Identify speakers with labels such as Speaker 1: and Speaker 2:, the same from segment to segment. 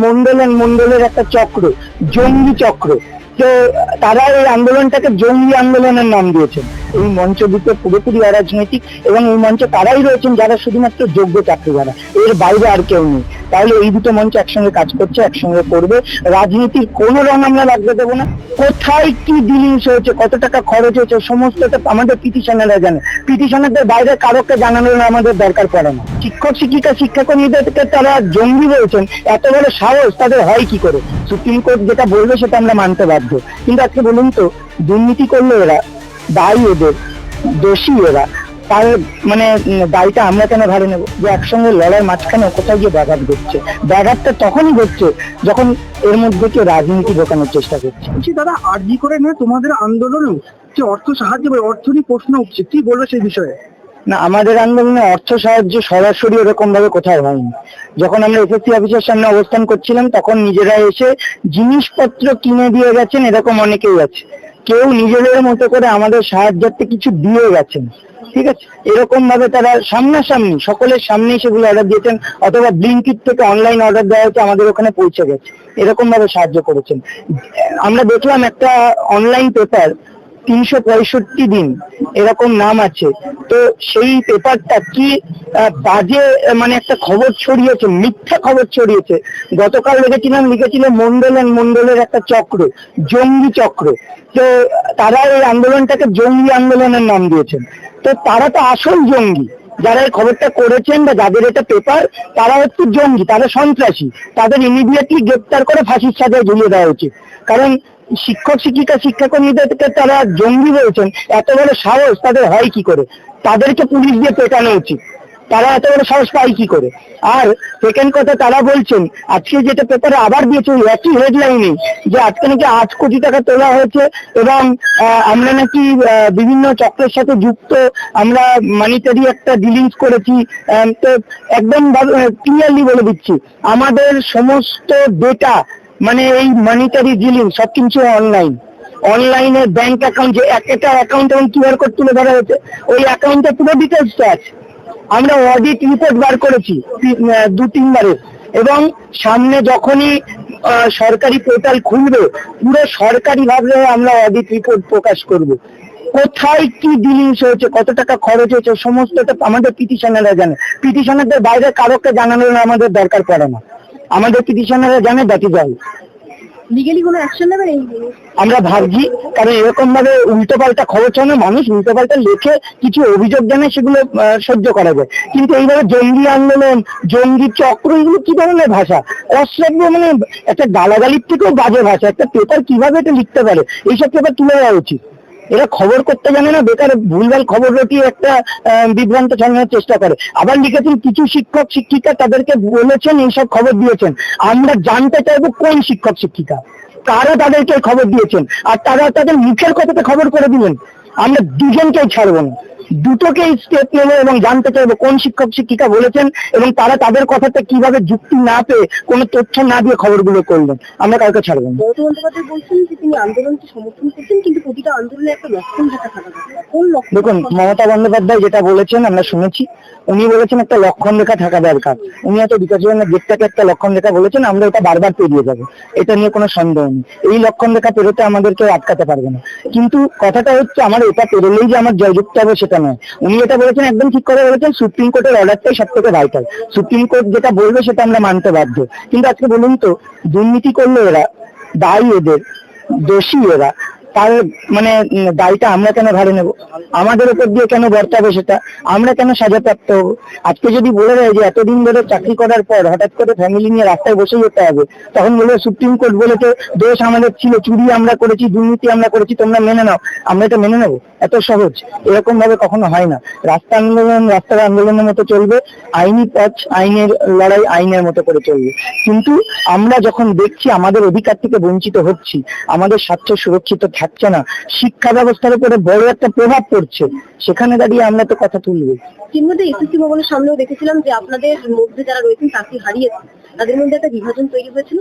Speaker 1: মন্ডলের একটা চক্র, জঙ্গি চক্র। তো তারা এই আন্দোলনটাকে জঙ্গি আন্দোলনের নাম দিয়েছেন। এই মঞ্চ দুটো পুরোপুরি অরাজনৈতিক এবং এই মঞ্চে তারাই রয়েছেন যারা শুধুমাত্র যোগ্য চাকরিদারা, এর বাইরে আর কেউ নেই। তাহলে এই দুটো মঞ্চ একসঙ্গে কাজ করছে, একসঙ্গে করবে। রাজনীতির কোনো রং আমরা লাগতে দেবো না। কোথায় কি ডিলিংস হয়েছে, কত টাকা খরচ হয়েছে, সমস্তটা আমাদের পিটিশনাররা জানে। পিটিশনারদের বাইরে কারোকে জানানোর আমাদের দরকার পড়ে না। শিক্ষক শিক্ষিকা শিক্ষাকর্মীদেরকে তারা জঙ্গি বলছেন, এত বড় সাহস তাদের হয় কি করে? সুপ্রিম কোর্ট যেটা বলবে সেটা আমরা মানতে বাধ্য। কিন্তু আজকে বলুন তো, দুর্নীতি করলো এরা, দায়ী এদের, দোষী এরা, তার দায়টা আমরা কেন ভালো নেবো? যে একসঙ্গে লড়াই মাঝখানে কোথায় গিয়ে ব্যাঘাত ঘটছে। ব্যাঘাতটা তখনই ঘটছে যখন এর মধ্যে কেউ রাজনীতি ঢোকানোর চেষ্টা করছে।
Speaker 2: দাদা, আরজি করে নিয়ে তোমাদের আন্দোলনে যে অর্থ সাহায্য বা অর্থনৈতিক প্রশ্ন উঠছে, কি বলবো সেই বিষয়ে?
Speaker 1: না, আমাদের আন্দোলনে অর্থ সাহায্য সরাসরি এরকম ভাবে কোথাও হয়নি। যখন আমরা এসএসসি অফিসের সামনে অবস্থান করছিলাম তখন নিজেরা এসে জিনিসপত্র কিনে দিয়ে গেছেন, এরকম অনেকেই আছে। কেউ নিজেদের মতো করে আমাদের সাহায্যার্থে কিছু দিয়ে গেছেন, ঠিক আছে? এরকম ভাবে তারা সামনাসামনি সকলের সামনে সেগুলো অর্ডার দিয়েছেন, অথবা ব্লিঙ্কিট থেকে অনলাইন অর্ডার দেওয়া হচ্ছে, আমাদের ওখানে পৌঁছে গেছে, এরকম ভাবে সাহায্য করেছেন। আমরা দেখলাম একটা অনলাইন পেপার 365 দিন এরকম নাম আছে। তো সেই পেপারটা কি বাজে একটা খবর ছড়িয়েছে, মিথ্যা খবর ছড়িয়েছে। গতকাল লিখেছিল মন্ডলের একটা চক্র, জঙ্গি চক্র। তো তারা এই আন্দোলনটাকে জঙ্গি আন্দোলনের নাম দিয়েছেন। তো তারা তো আসল জঙ্গি, যারা এই খবরটা করেছেন বা যাদের এটা পেপার, তারা হচ্ছে জঙ্গি, তারা সন্ত্রাসী। তাদের ইমিডিয়েটলি গ্রেপ্তার করে ফাঁসির সাজায় ঝুলিয়ে দেওয়া উচিত। কারণ শিক্ষক শিক্ষিকা শিক্ষাকর্মীদেরকে তারা জঙ্গি বলছেন, এত বড় সাহস তাদের হয় কি করে? তাদেরকে পুলিশ দিয়ে পেটানো উচিত। তারা এত বড় সাহস পায় কি করে? আর সেকেন্ড কথা, তারা বলছেন আজকে যেটা পেপারে আবার দিয়েছে ওই একই হেডলাইনে, যে আজকে নাকি 8 কোটি টাকা তোলা হয়েছে এবং আমরা নাকি বিভিন্ন চক্রের সাথে যুক্ত, আমরা মানিটারি একটা ডিলিংস করেছি। তো একদম ক্লিয়ারলি বলে দিচ্ছি, আমাদের সমস্ত ডেটা এই মানিটারি ডিলিং সবকিছু অনলাইনে ব্যাংক অ্যাকাউন্ট, যে একটা অ্যাকাউন্ট এবং কিউআর কোড তুলে ধরা হয়েছে, ওই অ্যাকাউন্টে পুরো ডিটেলসটা আছে। আমরা অডিট রিপোর্ট বার করেছি 2-3 বারে, এবং সামনে যখনই সরকারি পোর্টাল খুলবে পুরো সরকারি ভাবে আমরা অডিট রিপোর্ট প্রকাশ করব। কোথায় কি ডিলিংস হয়েছে, কত টাকা খরচ হয়েছে, সমস্তটা আমাদের পিটিশনাররা জানে। পিটিশনারদের বাইরে কারোকে জানানোর আমাদের দরকার পড়ে না। আমাদের পিটিশনাররা জানে, দ্যাট ইজ অল।
Speaker 3: লিগ্যালি কোনো অ্যাকশন নেবেন এই?
Speaker 1: আমরা ভাবছি, কারণ এরকম ভাবে উল্টোপাল্টা খবর ছড়ানো, মানুষ উল্টোপাল্টা লেখে কিছু অভিযোগ জানায়, সেগুলো সহ্য করা যায়। কিন্তু এইভাবে জঙ্গি আন্দোলন, জঙ্গি চক্র, এগুলো কি ধরনের ভাষা? অশ্রাব্য, একটা গালাগালির থেকেও বাজে ভাষা। একটা পেপার কিভাবে এটা লিখতে পারে? এইসব পেপার তুলে দেওয়া উচিত। এরা খবর করতে জানে না, বেকার ভুলভাল খবর রটিয়ে একটা বিভ্রান্ত ছড়ানোর চেষ্টা করে। আবার লিখেছেন কিছু শিক্ষক শিক্ষিকা তাদেরকে বলেছেন, এইসব খবর দিয়েছেন। আমরা জানতে চাইবো কোন শিক্ষক শিক্ষিকা, কারা তাদেরকে খবর দিয়েছেন, আর তারা তাদের মুখের কথাতে খবর করে দিলেন। আমরা দুজনকেই ছাড়বো না, দুটোকেই স্টেপ নেবো এবং জানতে চাইবো কোন শিক্ষক শিক্ষিকা বলেছেন এবং তারা তাদের কথাতে কিভাবে যুক্তি না পেয়ে, কোনো তথ্য না দিয়ে খবরগুলো করলেন। আমরা কাউকে ছাড়বো না।
Speaker 3: মমতা বন্দ্যোপাধ্যায় বলছেন যে তিনি আন্দোলনকে সমর্থন করছেন, কিন্তু প্রতিটা আন্দোলনে একটা লক্ষণ রেখা থাকা দরকার। কোন লক্ষণ?
Speaker 1: দেখুন, মমতা বন্দ্যোপাধ্যায় যেটা বলেছেন আমরা শুনেছি, উনি বলেছেন একটা লক্ষণ রেখা থাকা দরকার। উনি হয়তো বিকাশ ভবনের গেটটাকে একটা লক্ষণ রেখা বলেছেন, আমরা এটা বারবার পেরিয়ে যাবো, এটা নিয়ে কোনো সন্দেহ নেই। এই লক্ষণ রেখা পেরোতে আমাদেরকে আটকাতে পারবে না। কিন্তু কথাটা হচ্ছে, আমার এটা পেরোলেই যে আমার জয়যুক্ত হবে সেটা নয়। উনি এটা বলেছেন, একদম ঠিক করে বলেছেন, সুপ্রিম কোর্টের অর্ডারটাই সব থেকে ভাইটাল। সুপ্রিম কোর্ট যেটা বলবে সেটা আমরা মানতে বাধ্য। কিন্তু আজকে বলুন তো, দুর্নীতি করলো এরা, দায়ী এদের, দোষী এরা, তার দায়টা আমরা কেন ঘাড়ে নেব? আমাদের উপর দিয়ে কেন বর্তাবে সেটা? আমরা কেন সাজাপ্রাপ্ত হবো? আজকে যদি বলে দেয় যে এতদিন ধরে চাকরি করার পর হঠাৎ করে ফ্যামিলি নিয়ে রাস্তায় বসে যেতে হবে, তখন বলবে সুপ্রিম কোর্ট বলেছে দোষ আমাদের ছিল, চুরি আমরা করেছি, দুর্নীতি আমরা করেছি, তোমরা মেনে নাও। আমরা এটা মেনে নেবো? এত সহজ? এরকম ভাবে কখনো হয় না। রাস্তার আন্দোলনের মতো চলবে, আইনি পথ, আইনের লড়াই আইনের মতো করে চলবে। কিন্তু আমরা যখন দেখছি আমাদের অধিকার থেকে বঞ্চিত হচ্ছি, আমাদের স্বার্থ সুরক্ষিত থাকছে না, শিক্ষা ব্যবস্থার উপরে বড় একটা প্রভাব পড়ছে, সেখানে দাঁড়িয়ে আমরা তো কথা তুলবো।
Speaker 3: কিন্তু এসএসসি ভবনের সামনেও দেখেছিলাম যে আপনাদের মধ্যে যারা রয়েছেন চাকরি হারিয়েছেন, তাদের মধ্যে একটা বিভাজন তৈরি হয়েছিল।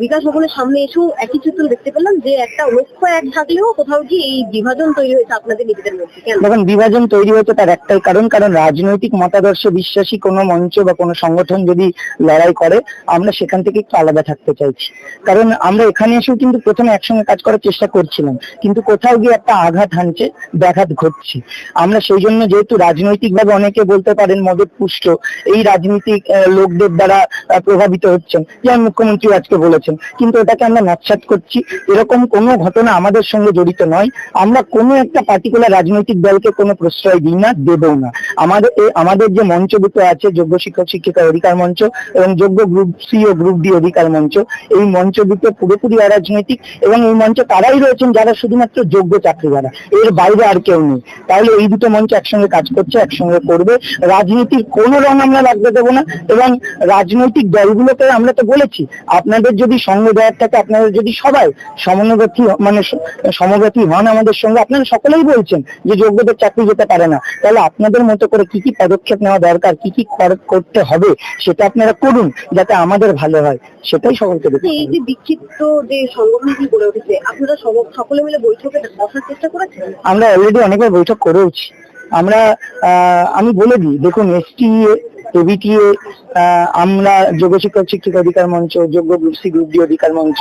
Speaker 3: বিকাশ ভবনের সামনে এসেও একই চিত্র দেখতে পেলাম, যে একটা লক্ষ্য এক থাকলেও কোথাও কি এই বিভাজন তৈরি হয়েছে আপনাদের নিজেদের মধ্যে। কেন?
Speaker 1: দেখুন, বিভাজন তৈরি হয়েছে তার একটাই কারণ রাজনৈতিক মতাদর্শে বিশ্বাসী কোনো মঞ্চ বা কোনো সংগঠন যদি লড়াই করে, আমরা সেখান থেকে একটু আলাদা থাকতে চাইছি। কারণ আমরা এখানে এসেও কিন্তু প্রথমে একসঙ্গে কাজ করার চেষ্টা করছিলাম, কিন্তু কোথাও গিয়ে একটা আঘাত হানছে, ব্যাঘাত ঘটছে। আমরা সেই জন্য, যেহেতু রাজনৈতিকভাবে অনেকে বলতে পারেন মদত পুষ্ট, এই রাজনৈতিক লোকদের দ্বারা প্রভাবিত হচ্ছেন, যেমন মুখ্যমন্ত্রী আজকে বলেছেন, কিন্তু এটাকে আমরা নস্যাৎ করছি। এরকম কোনো ঘটনা আমাদের সঙ্গে জড়িত নয়। আমরা কোনো একটা পার্টিকুলার রাজনৈতিক দলকে কোনো প্রশ্রয় দিই না, দেবও না। আমাদের যে মঞ্চ দুটো আছে, যোগ্য শিক্ষক শিক্ষিকা অধিকার মঞ্চ এবং যোগ্য গ্রুপ সি ও গ্রুপ ডি অধিকার মঞ্চ, এই মঞ্চ দুটো পুরোপুরি অরাজনৈতিক, এবং এই মঞ্চে তারাই রয়েছেন যারা শুধুমাত্র যোগ্য চাকরিদারা, এর বাইরে আর কেউ নেই। তাহলে এই দুটো মঞ্চ একসঙ্গে কাজ করছে, একসঙ্গে করবে। রাজনীতির কোনো রং আমরা লাগতে দেবো না, এবং রাজনৈতিক দলগুলোকে আমরা তো বলেছি, আপনাদের যদি সঙ্গ দেওয়ার থাকে, আপনাদের যদি সবাই সমব্যথী হন আমাদের সঙ্গে, আপনারা সকলেই বলছেন যে যোগ্যদের চাকরি যেতে পারে না, তাহলে আপনাদের মতো করে কি কি পদক্ষেপ নেওয়া দরকার, কি কি করতে হবে, সেটা আপনারা করুন, যাতে আমাদের ভালো হয়। সেটাই সকলকে দেখতে
Speaker 3: এই যে বিক্ষিপ্ত যে সংগঠনটি গড়ে উঠেছে, আপনারা সকলে মিলে বৈঠকে বসার চেষ্টা করেছেন?
Speaker 1: আমরা অলরেডি অনেকবার বৈঠক করেওছি। আমি বলে দিই, দেখুন, এসটিএ, এবিটিএ, আমরা যোগ্য শিক্ষক শিক্ষিকা অধিকার মঞ্চ, যোগ্য গ্রুপ সি গ্রুপ ডি অধিকার মঞ্চ,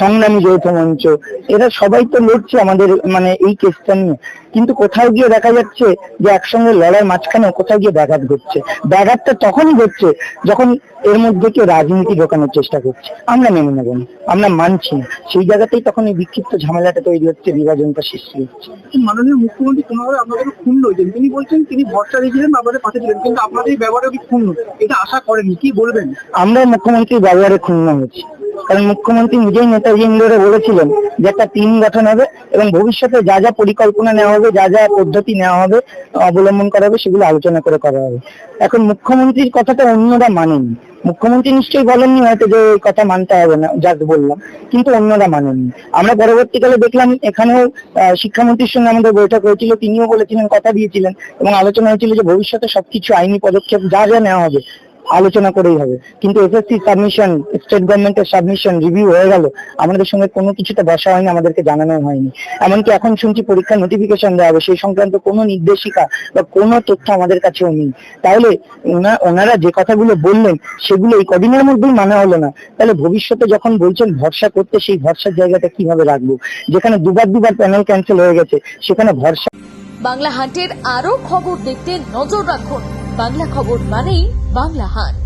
Speaker 1: সংগ্রামী যৌথ মঞ্চ, এরা সবাই তো লড়ছে আমাদের এই কেসটা নিয়ে। কিন্তু কোথাও গিয়ে দেখা যাচ্ছে যে একসঙ্গে লড়াইয়ের মাঝখানে কোথাও গিয়ে ব্যাঘাত ঘটছে। ব্যাঘাতটা তখনই ঘটছে যখন এর মধ্যে কেউ রাজনীতি ঢোকানোর চেষ্টা করছে। আমরা মেনে নেব না, আমরা মানছি না। সেই জায়গাতেই তখন এই বিক্ষিপ্ত ঝামেলাটা তৈরি হচ্ছে, বিভাজনটা সৃষ্টি হচ্ছে।
Speaker 2: মাননীয় মুখ্যমন্ত্রী কোনোভাবে আপনাদের ক্ষুণ্ণ হয়েছেন, তিনি বলছেন তিনি ভরসা দিয়েছিলেন, আপনাদের পাশে ছিলেন, কিন্তু আপনাদের এই ব্যবহারে ক্ষুণ্ণ, এটা আশা করেনি। কি বলবেন?
Speaker 1: আমরা মুখ্যমন্ত্রীর ব্যবহারে ক্ষুণ্ণ হয়েছি, কারণ মুখ্যমন্ত্রী নিজেই নেতাজি ইন্ডোরে বলেছিলেন যে একটা টিম গঠন হবে এবং ভবিষ্যতে যা যা পরিকল্পনা নেওয়া হবে, যা যা পদ্ধতি নেওয়া হবে, অবলম্বন করা হবে, সেগুলো আলোচনা করে করা হবে। এখন মুখ্যমন্ত্রীর কথাটা অন্যরা মানেনি। মুখ্যমন্ত্রী নিশ্চয়ই বলেননি হয়তো যে এই কথা মানতে হবে না, যা বললাম, কিন্তু অন্যরা মানেননি। আমরা পরবর্তীকালে দেখলাম, এখানেও শিক্ষামন্ত্রীর সঙ্গে আমাদের বৈঠক হয়েছিল, তিনিও বলেছিলেন, কথা দিয়েছিলেন, এবং আলোচনা হয়েছিল যে ভবিষ্যতে সবকিছু আইনি পদক্ষেপ যা যা নেওয়া হবে আলোচনা করেই হবে। কিন্তু এসএসসি সাবমিশন, স্টেট গভর্নমেন্টের সাবমিশন রিভিউ হয়ে গেল, আমাদের সঙ্গে কোনো কিছুতে বসা হয়নি, আমাদেরকে জানানো হয়নি। এমনকি এখন শুনছি পরীক্ষার নোটিফিকেশন দেওয়া হবে, সেই সংক্রান্ত কোনো নির্দেশিকা বা কোনো তথ্য আমাদের কাছেও নেই। তাহলে ওনারা যে কথাগুলো বললেন সেগুলো এই কদিনের মধ্যেই মানা হলো না, তাহলে ভবিষ্যতে যখন বলছেন ভরসা করতে, সেই ভরসার জায়গাটা কিভাবে রাখবো? যেখানে দুবার প্যানেল ক্যান্সেল হয়ে গেছে, সেখানে ভরসা।
Speaker 4: বাংলা হান্টের আরো খবর দেখতে নজর রাখুন। বাংলা খবর মানেই বাংলা হান্ট।